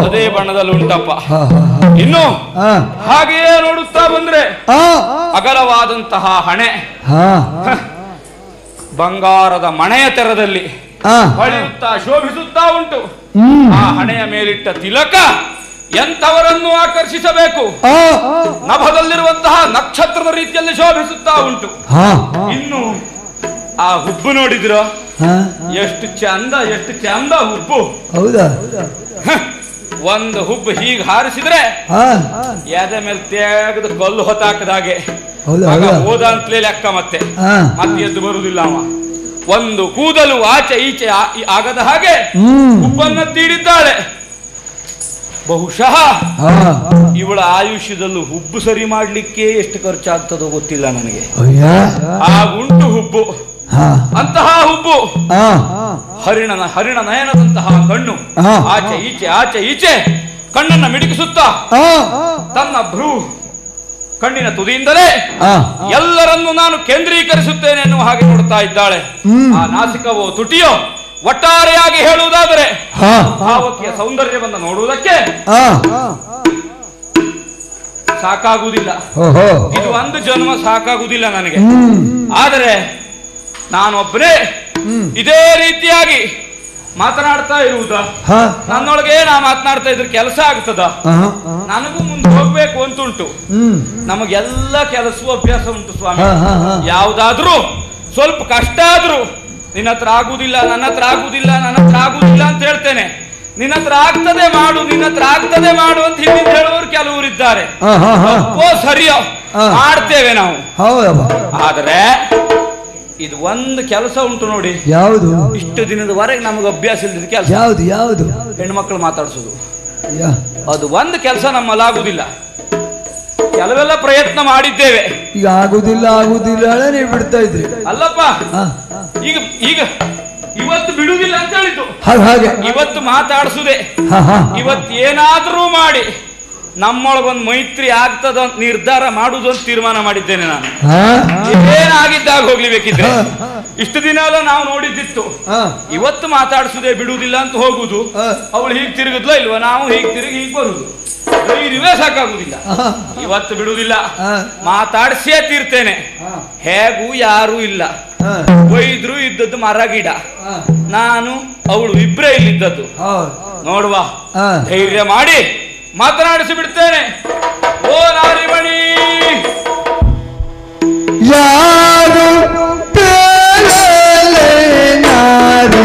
ಅದೇ ಬಣ್ಣದಲ್ಲಿ ಉಂಟಪ್ಪ. ಇನ್ನು ಹಾಗೆಯೇ ನೋಡುತ್ತಾ ಬಂದ್ರೆ ಅಗಲವಾದಂತಹ ಹಣೆ, ಬಂಗಾರದ ಮಣೆಯ ತೆರದಲ್ಲಿ ಹೊಳೆಯುತ್ತಾ ಶೋಭಿಸುತ್ತಾ ಉಂಟು. ಆ ಹಣೆಯ ಮೇಲಿಟ್ಟ ತಿಲಕ ಎಂಥವರನ್ನು ಆಕರ್ಷಿಸಬೇಕು, ನಭದಲ್ಲಿರುವಂತಹ ನಕ್ಷತ್ರದ ರೀತಿಯಲ್ಲಿ ಶೋಭಿಸುತ್ತಾ ಉಂಟು. ಇನ್ನು ಆ ಹುಬ್ಬು ನೋಡಿದ್ರ ಎಷ್ಟು ಚಂದ ಹುಬ್ಬು. ಹೌದಾ? ಒಂದು ಹುಬ್ಬು ಹೀಗೆ ಹಾರಿಸಿದ್ರೆ ಎದೆ ಮೇಲೆ ತೆಗೆದು ಕಲ್ಲು ಹೊತ್ತಾಕದಾಗೆ ಹೋದ ಅಂತಲೇ ಲೆಕ್ಕ. ಮತ್ತೆ ಎದ್ದು ಬರುವುದಿಲ್ಲ ಅವ. ಒಂದು ಕೂದಲು ಆಚೆ ಈಚೆ ಆಗದ ಹಾಗೆ ಹುಬ್ಬನ್ನ ತೀಡಿದ್ದಾಳೆ. ಬಹುಶಃ ಇವಳ ಆಯುಷ್ಯದಲ್ಲೂ ಹುಬ್ಬು ಸರಿ ಮಾಡ್ಲಿಕ್ಕೆ ಎಷ್ಟು ಖರ್ಚಾಗ್ತದೋ ಗೊತ್ತಿಲ್ಲ ನನಗೆ. ಆಗುಂಟು ಹುಬ್ಬು, ಅಂತಹ ಹುಬ್ಬು, ಹರಿಣ ನಯನದಂತಹ ಕಣ್ಣು, ಆಚೆ ಈಚೆ ಕಣ್ಣನ್ನ ಮಿಡಿಕಿಸುತ್ತಾ ತನ್ನ ಕಣ್ಣಿನ ತುದಿಯಿಂದಲೇ ಎಲ್ಲರನ್ನು ನಾನು ಕೇಂದ್ರೀಕರಿಸುತ್ತೇನೆ ಎನ್ನುವ ಹಾಗೆ ನೋಡ್ತಾ ಇದ್ದಾಳೆ. ಆ ನಾಸಿಕವೋ ತುಟಿಯೋ ಒಟ್ಟಾರೆಯಾಗಿ ಹೇಳುವುದಾದರೆ ಭಾವಕಿಯ ಸೌಂದರ್ಯವನ್ನು ನೋಡುವುದಕ್ಕೆ ಸಾಕಾಗುವುದಿಲ್ಲ. ಇದು ಒಂದು ಜನ್ಮ ಸಾಕಾಗುವುದಿಲ್ಲ ನನಗೆ. ಆದರೆ ನಾನೊಬ್ಬನೇ ಇದೇ ರೀತಿಯಾಗಿ ಮಾತನಾಡ್ತಾ ಇರುವುದ, ನನ್ನೊಳಗೆ ನಾ ಮಾತನಾಡ್ತಾ ಇದ್ರೆ ಕೆಲಸ ಆಗ್ತದ? ನನಗೂ ಮುಂದೆ ಹೋಗ್ಬೇಕು ಅಂತುಂಟು. ನಮಗೆಲ್ಲ ಕೆಲಸವೂ ಅಭ್ಯಾಸ ಉಂಟು ಸ್ವಾಮಿ. ಯಾವುದಾದ್ರೂ ಸ್ವಲ್ಪ ಕಷ್ಟ ಆದ್ರೂ ನಿನ್ನ ಹತ್ರ ಆಗುದಿಲ್ಲ, ನನ್ನ ಹತ್ರ ಆಗುದಿಲ್ಲ ಅಂತ ಹೇಳ್ತೇನೆ. ನಿನ್ನ ಹತ್ರ ಆಗ್ತದೆ ಮಾಡು ಅಂತ ಹಿಂದಿನ ಹೇಳುವವರು ಕೆಲವರು ಇದ್ದಾರೆ. ಸರಿಯೋ ಮಾಡ್ತೇವೆ ನಾವು. ಆದರೆ ಇದು ಒಂದು ಕೆಲಸ ಉಂಟು ನೋಡಿ. ಯಾವುದು? ಇಷ್ಟು ದಿನದವರೆಗೆ ನಮಗೆ ಅಭ್ಯಾಸ ಇಲ್ಲದ ಕೆಲಸ. ಯಾವುದು? ಹೆಣ್ಮಕ್ಳು ಮಾತಾಡಿಸೋದು. ಅದು ಒಂದು ಕೆಲಸ ನಮ್ಮಲ್ಲಾಗುದಿಲ್ಲ. ಕೆಲವೆಲ್ಲ ಪ್ರಯತ್ನ ಮಾಡಿದ್ದೇವೆ. ಈಗ ಆಗುದಿಲ್ಲ ನೀವು ಬಿಡ್ತಾ ಇದ್ರಿ ಅಲ್ಲಪ್ಪ. ಈಗ ಇವತ್ತು ಬಿಡುವುದಿಲ್ಲ ಅಂತ ಹೇಳಿದ್ದು, ಇವತ್ತು ಮಾತಾಡಿಸುದೇ. ಇವತ್ತು ಏನಾದ್ರೂ ಮಾಡಿ ನಮ್ಮೊಳಗೊಂದು ಮೈತ್ರಿ ಆಗ್ತದ ನಿರ್ಧಾರ ಮಾಡುವುದು ಅಂತ ತೀರ್ಮಾನ ಮಾಡಿದ್ದೇನೆ ನಾನು. ಏನಾಗಿದ್ದಾಗ ಹೋಗ್ಲಿ ಬೇಕಿದ್ರೆ. ಇಷ್ಟು ದಿನ ಎಲ್ಲ ನಾವು ನೋಡಿದ್ದಿತ್ತು. ಇವತ್ತು ಮಾತಾಡಿಸುದೇ, ಬಿಡುವುದಿಲ್ಲ ಅಂತ ಹೋಗುದು. ಅವಳು ಹೀಗೆ ತಿರುಗಿದ್ಲ ಇಲ್ವಾ, ನಾವು ಹೀಗೆ ತಿರುಗಿ ಹೀಗೆ ಬರುದು. ಧೈರ್ಯವೇ ಸಾಕಾಗುದಿಲ್ಲ. ಇವತ್ತು ಬಿಡುವುದಿಲ್ಲ, ಮಾತಾಡಿಸೇ ತೀರ್ತೇನೆ. ಹೇಗೂ ಯಾರೂ ಇಲ್ಲ. ಒಯ್ದ್ರು ಇದ್ದದ್ದು ಮರ ಗಿಡ, ನಾನು ಅವಳು ಇಬ್ಬರೇ ಇಲ್ಲಿದ್ದದ್ದು. ನೋಡುವ, ಧೈರ್ಯ ಮಾಡಿ ಮಾತನಾಡಿಸಿ ಬಿಡ್ತೇನೆ. ಓ ನಾರಿಮಣಿ, ಯಾರು ನಾರಿ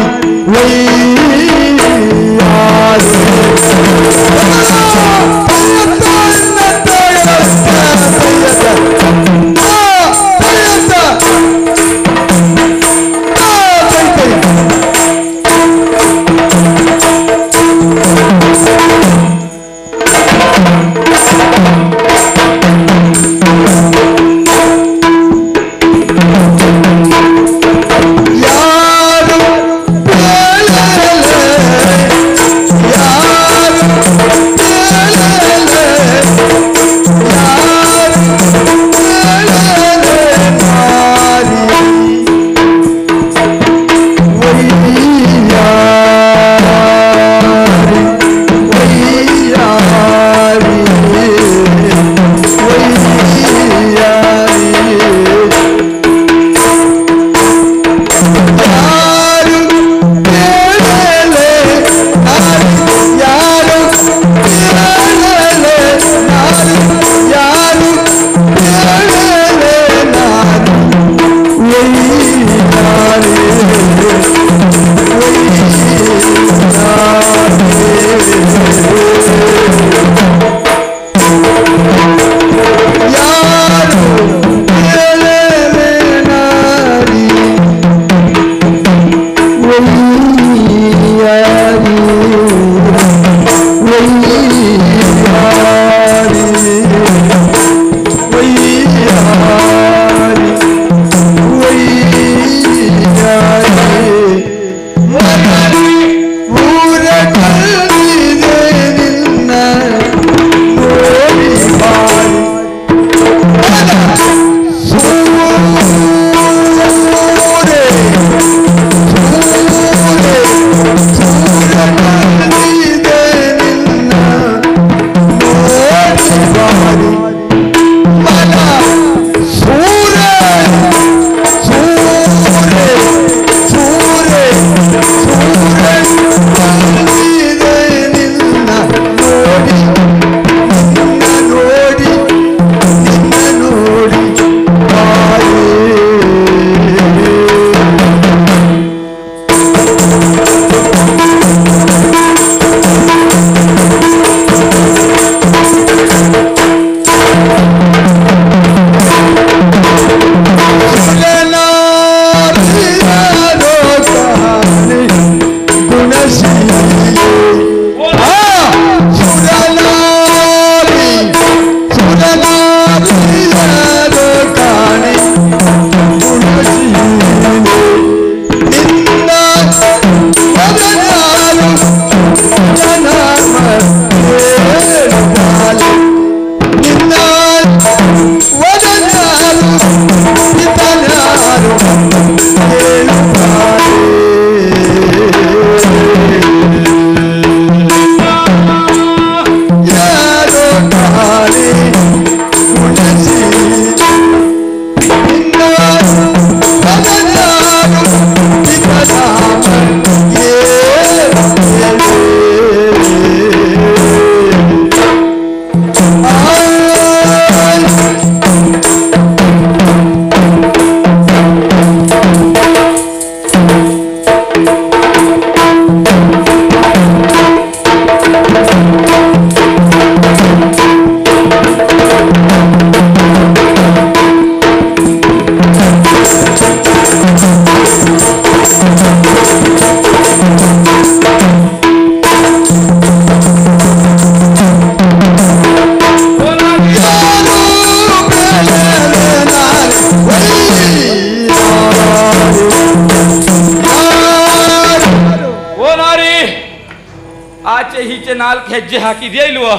ಹೆಜ್ಜೆ ಹಾಕಿದ್ಯಾ ಇಲ್ವಾ?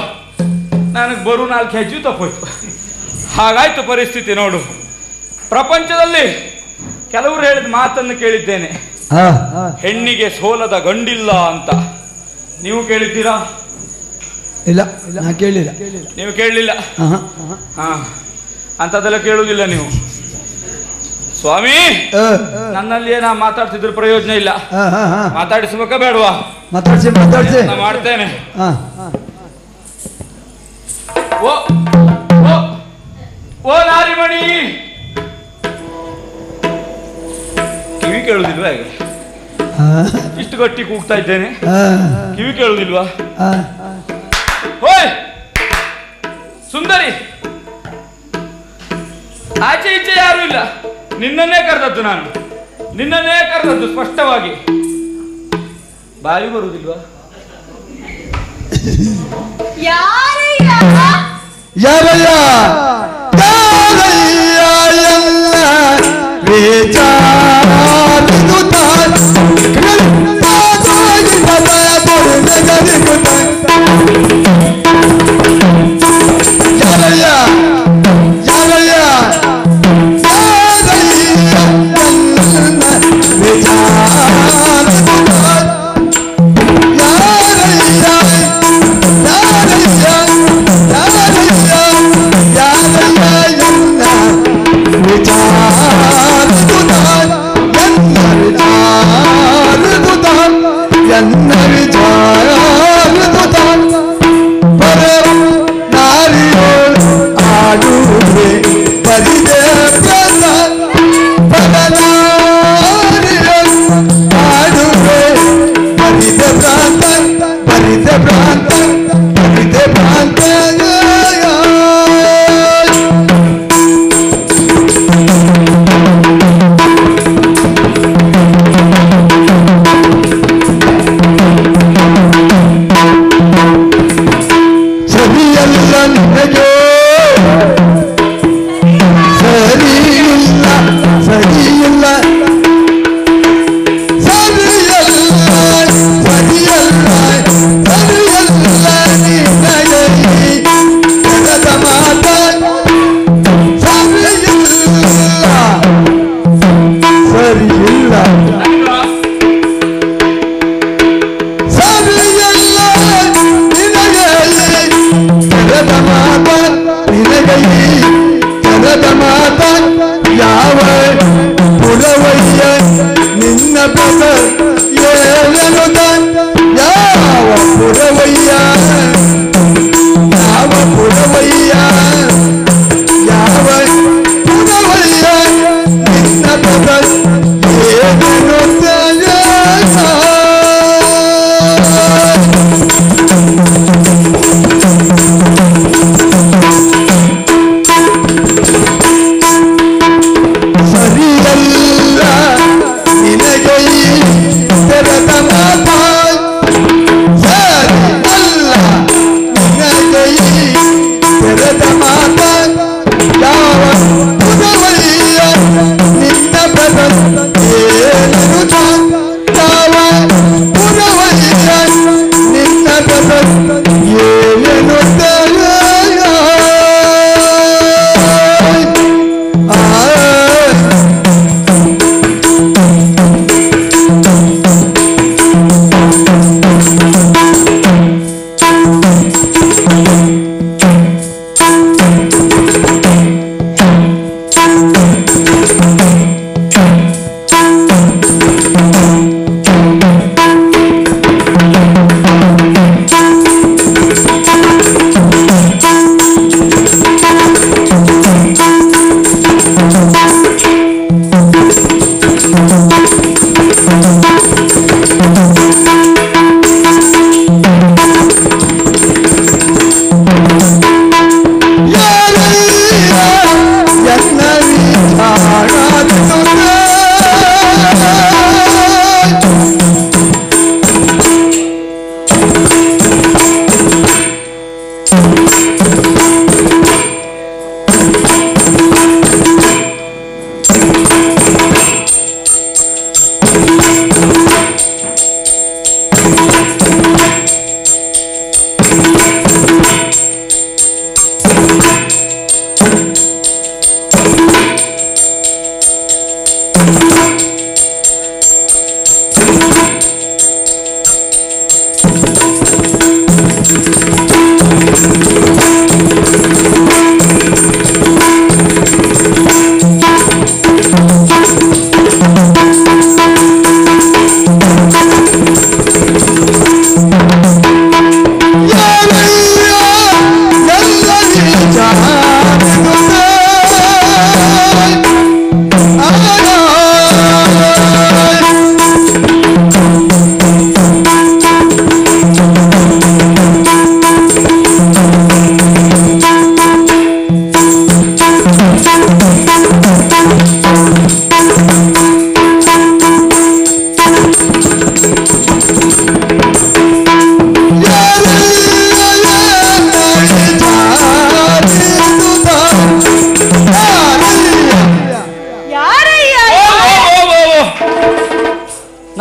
ನನಗೆ ಬರು 4 ಹೆಜ್ಜೆ ತಪ್ಪೋಯ್ತು. ಹಾಗಾಯ್ತು ಪರಿಸ್ಥಿತಿ ನೋಡು. ಪ್ರಪಂಚದಲ್ಲಿ ಕೆಲವರು ಹೇಳಿದ ಮಾತನ್ನು ಕೇಳಿದ್ದೇನೆ, ಹೆಣ್ಣಿಗೆ ಸೋಲದ ಗಂಡಿಲ್ಲ ಅಂತ. ನೀವು ಕೇಳಿದ್ದೀರಾ? ಇಲ್ಲ, ನಾ ಕೇಳಿಲ್ಲ. ನೀವು ಕೇಳಲಿಲ್ಲ? ಹಾ, ಅಂಥದ್ದೆಲ್ಲ ಕೇಳುವುದಿಲ್ಲ ನೀವು. ಸ್ವಾಮಿ, ನನ್ನಲ್ಲಿ ನಾ ಮಾತಾಡ್ತಿದ್ರ ಪ್ರಯೋಜನ ಇಲ್ಲ. ಮಾತಾಡಿಸ್ಬೇಕಾ ಬೇಡವಾ? ಮಾತಾಡ್ಸಿ ಮಾಡ್ತೇನೆ. ಓ ಓ ಓ ನಾರಿಮಣಿ, ಕಿವಿ ಕೇಳುದಿಲ್ವಾ? ಹೇಗೆ ಇಷ್ಟು ಗಟ್ಟಿ ಕೂಗ್ತಾ ಇದ್ದೇನೆ, ಕಿವಿ ಕೇಳುದಿಲ್ವಾ? ಓಯ್ ಸುಂದರಿ, ಆಚೆ ಈಚೆ ಯಾರು ಇಲ್ಲ, ನಿನ್ನನ್ನೇ ಕರೆದದ್ದು ನಾನು, ನಿನ್ನನ್ನೇ ಕರೆದದ್ದು ಸ್ಪಷ್ಟವಾಗಿ. ಬಾಯಿ ಬರುವುದಿಲ್ವಾ? ಯಾರಯ್ಯ ಯಾರಯ್ಯ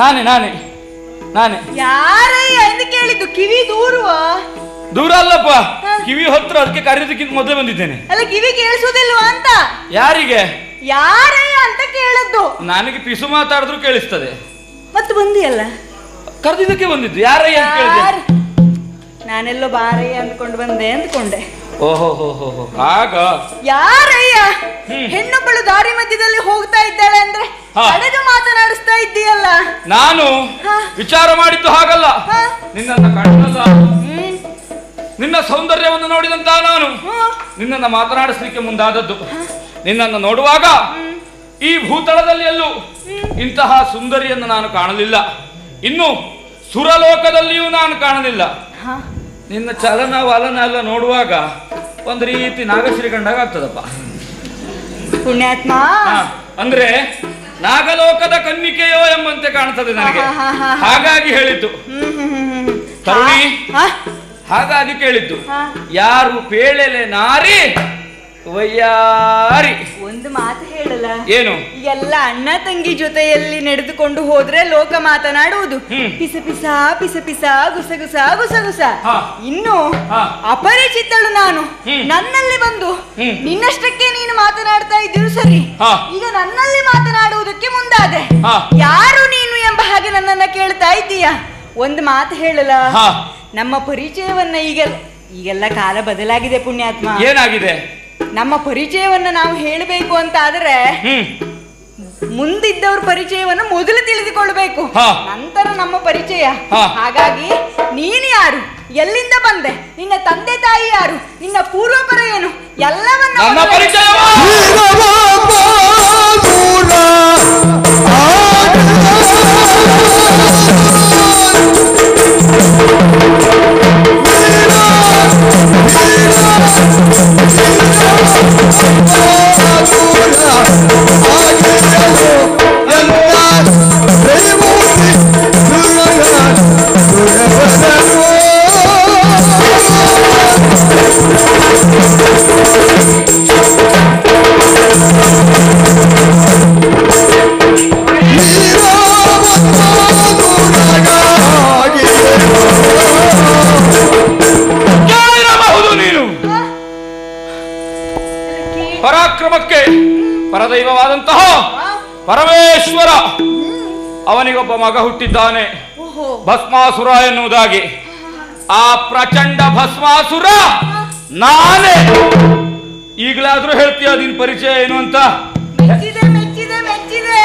ನಾನೇ ನಾನೇ ನಾನೇ. ಯಾರಯ್ಯ ಎಂದು ಕೇಳಿದ್ದು? ಕಿವಿ ದೂರುವ? ದೂರ ಅಲ್ಲಪ್ಪ, ಕಿವಿ ಹತ್ರ, ಅದಕ್ಕೆ ಕರೆಯೋದಕ್ಕಿಂತ ಮೊದಲೇ ಬಂದಿದ್ದೇನೆ. ಅಲ್ಲ, ಕಿವಿ ಕೇಳಿಸುವುದಿಲ್ವಾ ಅಂತ? ಯಾರಿಗೆ? ಯಾರಯ್ಯ ಅಂತ ಕೇಳದ್ದು. ನನಗೆ ಪಿಸು ಮಾತಾಡಿದ್ರು ಕೇಳಿಸ್ತದೆ. ಮತ್ತೆ ಬಂದಿಯಲ್ಲ, ಕರೆದಿದ್ದಕ್ಕೆ ಬಂದಿದ್ದು. ಯಾರಯ್ಯ ಅಂತ ಕೇಳಿದೆ? ನಾನೆಲ್ಲೋ ಬಾರಯ್ಯ ಅಂದ್ಕೊಂಡು ಬಂದೆ ಅಂದ್ಕೊಂಡೆ. ಓಹೋ ಆಗ ಯಾರಯ್ಯ? ಹೆಣ್ಣೊಬ್ಬಳು ದಾರಿ ಮಧ್ಯದಲ್ಲಿ ಹೋಗ್ತಾ ಇದ್ದಾಳೆ ಅಂದ್ರೆ ತಡೆದು ಮಾತನಾಡಿಸ್ತಾ ಇದ್ದೀಯಲ್ಲ. ನಾನು ವಿಚಾರ ಮಾಡಿದ್ದು ಹಾಗಲ್ಲ. ನಿನ್ನನ್ನ ಕಂಡಲ್ಲ, ನಿನ್ನ ಸೌಂದರ್ಯವನ್ನು ನೋಡಿದಂತ ನಾನು ನಿನ್ನನ್ನು ಮಾತನಾಡಿಸ್ಲಿಕ್ಕೆ ಮುಂದಾದದ್ದು. ನಿನ್ನನ್ನು ನೋಡುವಾಗ ಈ ಭೂತಳದಲ್ಲಿ ಎಲ್ಲೂ ಇಂತಹ ಸುಂದರಿಯನ್ನು ನಾನು ಕಾಣಲಿಲ್ಲ, ಇನ್ನು ಸುರಲೋಕದಲ್ಲಿಯೂ ನಾನು ಕಾಣಲಿಲ್ಲ. ನಿನ್ನ ಚಲನ ವಲನ ಎಲ್ಲ ನೋಡುವಾಗ ಒಂದು ರೀತಿ ನಾಗಶ್ರೀ ಕಂಡಾಗ ಆಗ್ತದಪ್ಪ. ಪುಣ್ಯಾತ್ಮ, ಅಂದ್ರೆ ನಾಗಲೋಕದ ಕನ್ನಿಕೆಯೋ ಎಂಬಂತೆ ಕಾಣ್ತದೆ ನನಗೆ, ಹಾಗಾಗಿ ಹೇಳಿದ್ದು. ತರುಣಿ, ಹಾಗಾಗಿ ಕೇಳಿದ್ದು. ಯಾರು ಪೇಳೆಲೆ ನಾರಿ ವಯ್ಯಾರಿ. ಒಂದು ಮಾತು ಹೇಳಲ್ಲ? ಏನು? ಎಲ್ಲ ಅಣ್ಣ ತಂಗಿ ಜೊತೆಯಲ್ಲಿ ನಡೆದುಕೊಂಡು ಹೋದ್ರೆ ಲೋಕ ಮಾತನಾಡುವುದು ಪಿಸ ಪಿಸ ಪಿಸ ಪಿಸ ಗುಸಗುಸ ಗುಸಗುಸ. ಇನ್ನು ಅಪರಿಚಿತಳು ನಾನು, ನನ್ನಲ್ಲಿ ಬಂದು ನಿನ್ನಷ್ಟಕ್ಕೆ ನೀನು ಮಾತನಾಡ್ತಾ ಇದ್ದೀರು ಸರಿ, ಈಗ ನನ್ನಲ್ಲಿ ಮಾತನಾಡುವುದಕ್ಕೆ ಮುಂದಾದೆ. ಯಾರು ನೀನು ಎಂಬ ಹಾಗೆ ನನ್ನನ್ನ ಕೇಳ್ತಾ ಇದ್ದೀಯ. ಒಂದು ಮಾತು ಹೇಳಲ್ಲ? ನಮ್ಮ ಪರಿಚಯವನ್ನ ಈಗೆಲ್ಲ ಕಾಲ ಬದಲಾಗಿದೆ ಪುಣ್ಯಾತ್ಮ. ಏನಾಗಿದೆ? ನಮ್ಮ ಪರಿಚಯವನ್ನ ನಾವು ಹೇಳಬೇಕು ಅಂತ ಆದ್ರೆ ಮುಂದಿದ್ದವ್ರ ಪರಿಚಯವನ್ನು ಮೊದಲು ತಿಳಿದುಕೊಳ್ಬೇಕು, ನಂತರ ನಮ್ಮ ಪರಿಚಯ. ಹಾಗಾಗಿ ನೀನು ಯಾರು, ಎಲ್ಲಿಂದ ಬಂದೆ, ನಿನ್ನ ತಂದೆ ತಾಯಿ ಯಾರು, ನಿನ್ನ ಪೂರ್ವಪರ ಏನು, ಎಲ್ಲವನ್ನ ಪರಾಕ್ರಮಕ್ಕೆ ಪರದೈವವಾದಂತಹ ಪರಮೇಶ್ವರ ಅವನಿಗೊಬ್ಬ ಮಗ ಹುಟ್ಟಿದ್ದಾನೆ, ಭಸ್ಮಾಸುರ ಎನ್ನುವುದಾಗಿ. ಆ ಪ್ರಚಂಡ ಭಸ್ಮಾಸುರ ನಾನೇ. ಈಗಲಾದ್ರೂ ಹೇಳ್ತೀಯ ನಿನ್ ಪರಿಚಯ ಏನು ಅಂತ? ಮೆಚ್ಚಿದೆ ಮೆಚ್ಚಿದೆ ಮೆಚ್ಚಿದೆ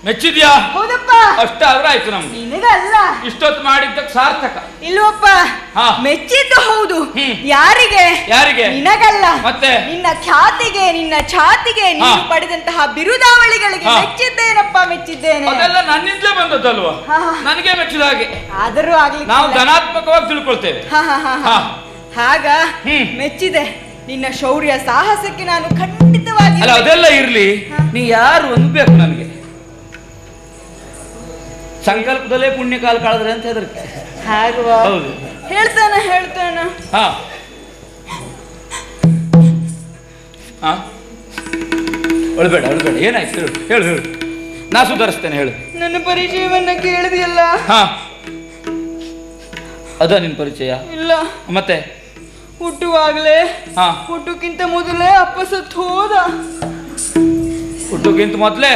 ಮೆಚ್ಚಿದ್ಯಾ? ಹೌದಪ್ಪ. ಅಷ್ಟಾದ್ರೂ ಆಯ್ತು ನಮ್ಗೆ. ನಿನಗಲ್ಲ, ಇಷ್ಟೊತ್ತು ಮಾಡಿದ್ದಕ್ಕೆ ಸಾರ್ಥಕ. ಇಲ್ವಪ್ಪ? ಹಾ. ಮೆಚ್ಚಿದ್ದು ಹೌದು. ಯಾರಿಗೆ? ಯಾರಿಗೆ? ನಿನಗಲ್ಲ, ಮತ್ತೆ ನಿನ್ನ ಖ್ಯಾತಿಗೆ, ನಿನ್ನ ಛಾತಿಗೆ, ನೀನು ಪಡೆದಂತಹ ಬಿರುದಾವಳಿಗಳಿಗೆ ಮೆಚ್ಚಿದ್ದೇನಪ್ಪ, ಮೆಚ್ಚಿದ್ದೇನೆ. ಅದೆಲ್ಲ ನನ್ನಿಂದಲೇ ಬಂದದ್ದಲ್ವಾ? ನನಗೆ ಮೆಚ್ಚಿದ ಹಾಗೆ. ಆದರೂ ಆಗ್ಲಿ, ನಾವು ಧನಾತ್ಮಕವಾಗಿ ತಿಳ್ಕೊಳ್ತೇವೆ. ಹಾಗ ಮೆಚ್ಚಿದೆ. ನಿನ್ನ ಶೌರ್ಯ ಸಾಹಸಕ್ಕೆ ನಾನು ಖಂಡಿತವಾಗಿ. ಅಲ್ಲ, ಅದೆಲ್ಲ ಇರ್ಲಿ, ನೀ ಯಾರು ಅನ್ಬೇಕು ನನಗೆ. ಸಂಕಲ್ಪದಲ್ಲೇ ಪುಣ್ಯ ಕಾಲ ಕಳೆದ್ರೆ ಅಂತ ಹೆದರಿಕೆ. ಹೌದು, ಹೇಳ್ತಾನ. ಅಳ್ಬೇಡ ಏನಾಯ್ತು ಹೇಳು. ನಾ ಸುಧಾರಿಸ್ತೇನೆ, ಹೇಳು. ನನ್ನ ಪರಿಚಯವನ್ನ ಕೇಳಿದೆಯಲ್ಲ? ಅದ ನಿನ್ ಪರಿಚಯ? ಇಲ್ಲ. ಮತ್ತೆ ಹುಟ್ಟುವಾಗಲೇ, ಹುಟ್ಟುಕ್ಕಿಂತ ಮೊದಲೇ ಅಪ್ಪ ಸತ್ತು ಹೋದ. ಹುಟ್ಟುಕ್ಕಿಂತ ಮೊದಲೇ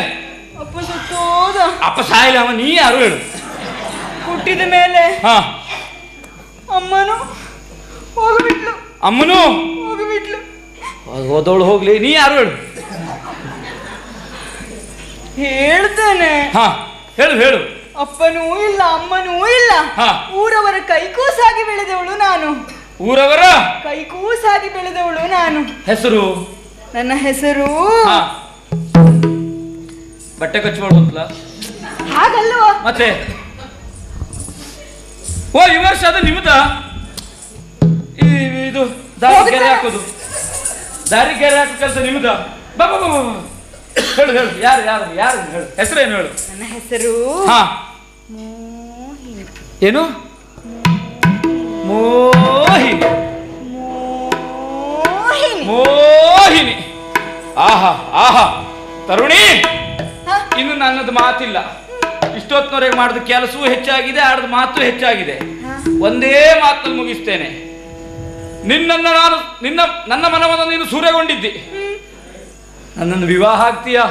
ಅಪ್ಪ ಸತ್ತು ಹೋದ. ಅಪ್ಪ ಸಾಯಿಲ್ಲ, ಅವ ನೀ ಯಾರು ಹೇಳು? ಹುಟ್ಟಿದ ಮೇಲೆ ಅಮ್ಮನು ಹೋಗ್ಬಿಟ್ಲು. ಅಮ್ಮನು ಹೋಗ್ಬಿಟ್ಲು. ಹೋದವಳು ಹೋಗ್ಲಿ, ನೀ ಯಾರು ಹೇಳು? ಹೇಳ್ತೇನೆ. ಹೇಳು. ಅಪ್ಪನೂ ಇಲ್ಲ, ಅಮ್ಮನೂ ಇಲ್ಲ. ಊರವರ ಕೈಕೂಸಾಗಿ ಬೆಳೆದವಳು ನಾನು. ಊರವರ ಕೈಕೂಸಾಗಿ ಬೆಳೆದವಳು ನಾನು. ಹೆಸರು? ನನ್ನ ಹೆಸರು ಬಟ್ಟೆ ಕಚ್ಚಬಾರ್ದು. ಹಾಗಲ್ವಾ? ಮತ್ತೆ ಈ ವರ್ಷ ಅದು ನಿಮ್ದ? ಇದು ದಾರಿಗೆರೆ ಹಾಕೋದು, ದಾರಿಗೆರೆ ಹಾಕೋ ಕೆಲಸ ನಿಮ್ದ? ಹೇಳು. ಯಾರು ಹೇಳು? ಹೆಸರೇನು ಹೇಳು? ನನ್ನ ಹೆಸರು ಏನು? ಮೋಹಿನಿ. ಆಹಾ ತರುಣಿ, ಇನ್ನು ನನ್ನದು ಮಾತಿಲ್ಲ. ಇಷ್ಟೊತ್ತಿನವರೆಗೆ ಮಾಡಿದ ಕೆಲಸವೂ ಹೆಚ್ಚಾಗಿದೆ, ಆಡಿದ ಮಾತು ಹೆಚ್ಚಾಗಿದೆ. ಒಂದೇ ಮಾತನ್ನು ಮುಗಿಸ್ತೇನೆ. ನನ್ನ ಮನವನ್ನು ನೀನು ಸೂರ್ಯಗೊಂಡಿದ್ದಿ. ನನ್ನನ್ನು ವಿವಾಹ ಆಗ್ತೀಯಾ?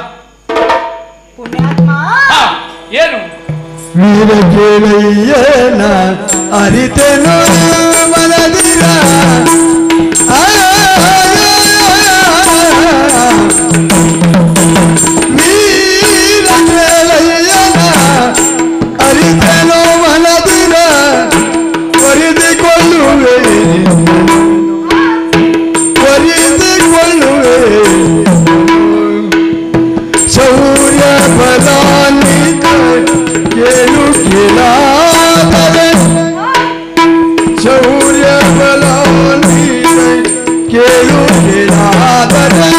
ಏನು? ಅರಿತೇನೋ ಮನದಿರ ಅರಿತೇನೋ ಮನದಿರ ಒರಿದುಕೊಳ್ಳುವೆ ಶೌರ್ಯ ಬಲಾನ್ವಿತ ಕೇಳು ಕೇಳಾದರೆ ಶೌರ್ಯ ಬಲಾನ್ವಿತ ಕೇಳು ಕೇಳಾದರೆ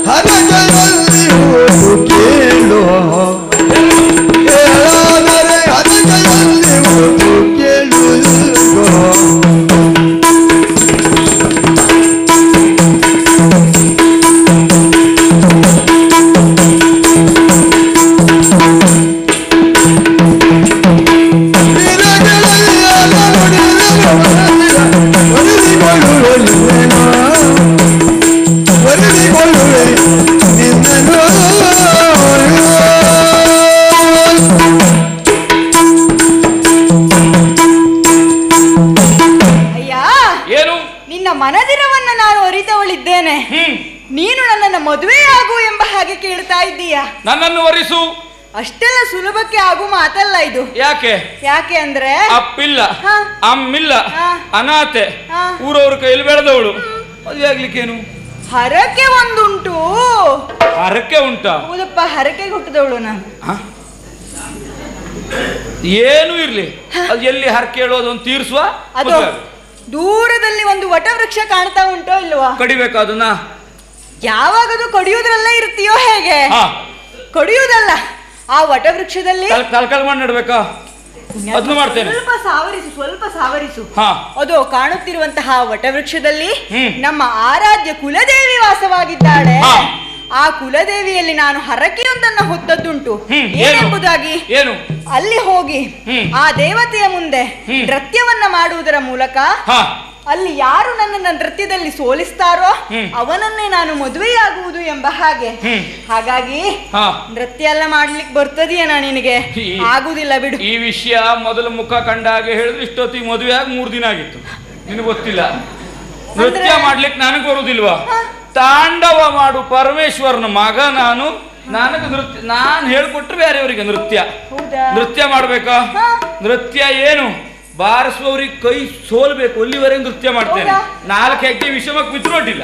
ಹರಗಳಲ್ಲಿ ಹೋಗು ಕೇಳು ಕೇಳಾದರೆ ಹರಗಳಲ್ಲಿ ಹೋಗು ಕೇಳು. ಮನದಿನವನ್ನ ನಾನು ಅರಿತವಳಿದ್ದೇನೆ. ನೀನು ನನ್ನನ್ನು ಮದುವೆಯಾಗು ಎಂಬ ಹಾಗೆ ಕೇಳ್ತಾ ಇದ್ದೀಯಾ? ನನ್ನನ್ನು ವರಿಸು. ಅಷ್ಟೆಲ್ಲ ಸುಲಭಕ್ಕೆ ಆಗು ಮಾತಲ್ಲ ಇದು. ಯಾಕೆ ಅಂದ್ರೆ ಅಪ್ಪಿಲ್ಲ, ಅಮ್ಮಿಲ್ಲ, ಅನಾಥೆ, ಊರವ್ರ ಕೈಯಲ್ಲಿ ಬೆಳೆದವಳು. ಮದುವೆ ಆಗ್ಲಿಕ್ಕೇನು? ಹರಕೆ ಒಂದುಂಟು. ಹರಕೆ ಉಂಟಾ? ಹೌದಪ್ಪ, ಹರಕೆಗೆ ಹುಟ್ಟಿದವಳು ನಾನು. ಏನು ಇರ್ಲಿ, ಅದು ಎಲ್ಲಿ ಹರಕೆ ಹೇಳೋದು ಅಂತ ತೀರ್ಸುವ. ಅದು ದೂರದಲ್ಲಿ ಒಂದು ವಟವೃಕ್ಷ ಕಾಣ್ತಾ ಉಂಟೋ ಇಲ್ವಾ? ಕಡಿಬೇಕು ಅದನ್ನ. ಯಾವಾಗದು ಕಡಿಯುವುದ್ರಲ್ಲೇ ಇರ್ತೀಯೋ ಹೇಗೆ? ಕಡಿಯುವುದಲ್ಲ, ಆ ವಟವೃಕ್ಷದಲ್ಲಿ ತಲಕಾಲ್ ಮಾಡಿ ನಡ್ಬೇಕಾ? ಅದನ್ನು ಮಾಡ್ತೇನೆ. ಸ್ವಲ್ಪ ಸಾವರಿಸು. ಅದು ಕಾಣುತ್ತಿರುವಂತಹ ವಟವೃಕ್ಷದಲ್ಲಿ ನಮ್ಮ ಆರಾಧ್ಯ ಕುಲದೇವಿ ವಾಸವಾಗಿದ್ದಾಳೆ. ಆ ಕುಲದೇವಿಯಲ್ಲಿ ನಾನು ಹರಕೆಯೊಂದನ್ನು ಹೊತ್ತದ್ದುಂಟು. ಏನೆಂಬುದಾಗಿ ಅಲ್ಲಿ ಹೋಗಿ ಆ ದೇವತೆಯ ಮುಂದೆ ನೃತ್ಯವನ್ನ ಮಾಡುವುದರ ಮೂಲಕ ಅಲ್ಲಿ ಯಾರು ನನ್ನನ್ನು ನೃತ್ಯದಲ್ಲಿ ಸೋಲಿಸ್ತಾರೋ ಅವನನ್ನೇ ನಾನು ಮದುವೆಯಾಗುವುದು ಎಂಬ ಹಾಗೆ. ಹಾಗಾಗಿ ನೃತ್ಯ ಎಲ್ಲ ಮಾಡ್ಲಿಕ್ಕೆ ಬರ್ತದೆಯೇನಾ ನಿನಗೆ? ಆಗುದಿಲ್ಲ ಬಿಡು. ಈ ವಿಷಯ ಮೊದಲು ಮುಖ ಕಂಡಾಗೆ ಹೇಳಿದ್ರೆ ಇಷ್ಟೊತ್ತಿಗೆ ಮದುವೆ ಆಗಿ 3 ದಿನ ಆಗಿತ್ತು. ನಿನಗೆ ಗೊತ್ತಿಲ್ಲ. ನೃತ್ಯ ಮಾಡ್ಲಿಕ್ಕೆ ನನಗೆ ಬರುವುದಿಲ್ವಾ? ತಾಂಡವ ಮಾಡು ಪರಮೇಶ್ವರನ ಮಗ ನಾನು. ನನಗೆ ನೃತ್ಯ ನಾನು ಹೇಳ್ಕೊಟ್ರೆ ಬೇರೆಯವರಿಗೆ ನೃತ್ಯ ಮಾಡ್ಬೇಕಾ? ನೃತ್ಯ ಏನು ಬಾರಿಸುವವ್ರಿಗೆ ಕೈ ಸೋಲ್ಬೇಕು, ಅಲ್ಲಿವರೆಗೆ ನೃತ್ಯ ಮಾಡ್ತೇನೆ. 4 ಹೆಜ್ಜೆ ವಿಷಮಕ್ಕೆ ಬಿಚ್ಚೋಟಿಲ್ಲ.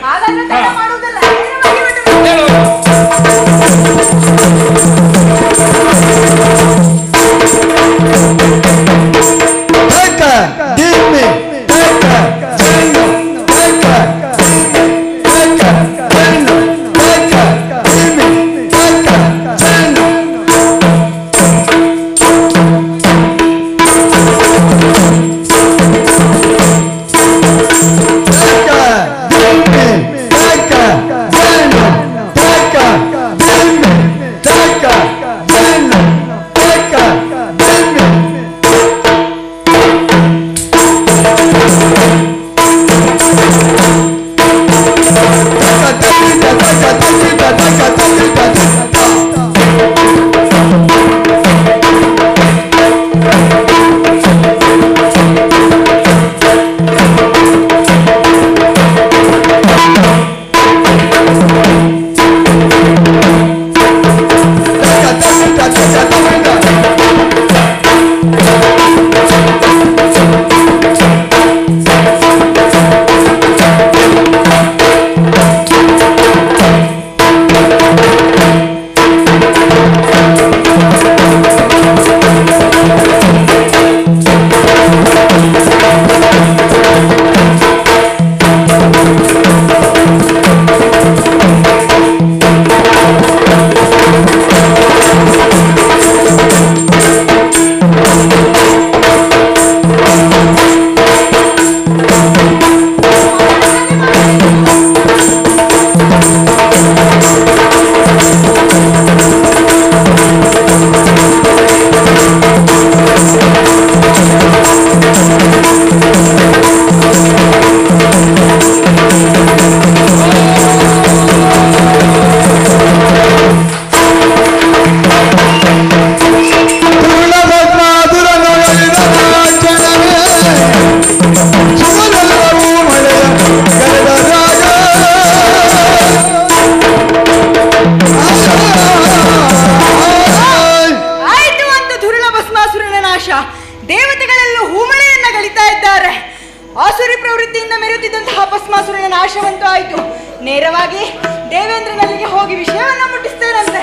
ದೇವತೆಗಳೆಲ್ಲೂ ಹೂಮಳೆಯನ್ನ ಗಳಿತಾ ಇದ್ದಾರೆ. ಆಸುರಿ ಪ್ರವೃತ್ತಿಯಿಂದ ಮೆರೆಯುತ್ತಿದ್ದಂತಹ ಭಸ್ಮಾಸುರನ ನಾಶವಂತೂ ಆಯಿತು. ನೇರವಾಗಿ ದೇವೇಂದ್ರನಲ್ಲಿಗೆ ಹೋಗಿ ವಿಷಯವನ್ನ ಮುಟ್ಟಿಸ್ತೇನಂತೆ.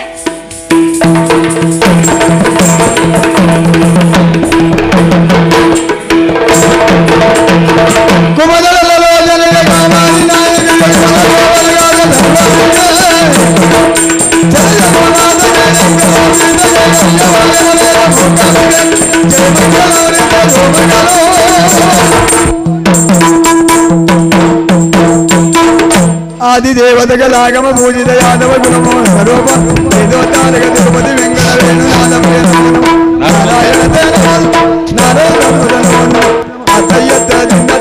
ಆದಿದೇವತೆಗಳಾಗಮ ಪೂಜಿತ ಯಾದವ ಗುಣಮೋ ಸ್ವರೂಪ ವೇದೋತ್ತಾರಕ ತಿರುಪತಿ ವೆಂಕಟವೇಣು ನಾರಾಯಣ ನಾರಾಯಣ ಅತಯ್ಯದಿಂದ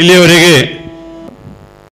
ಇಲ್ಲಿಯವರೆಗೆ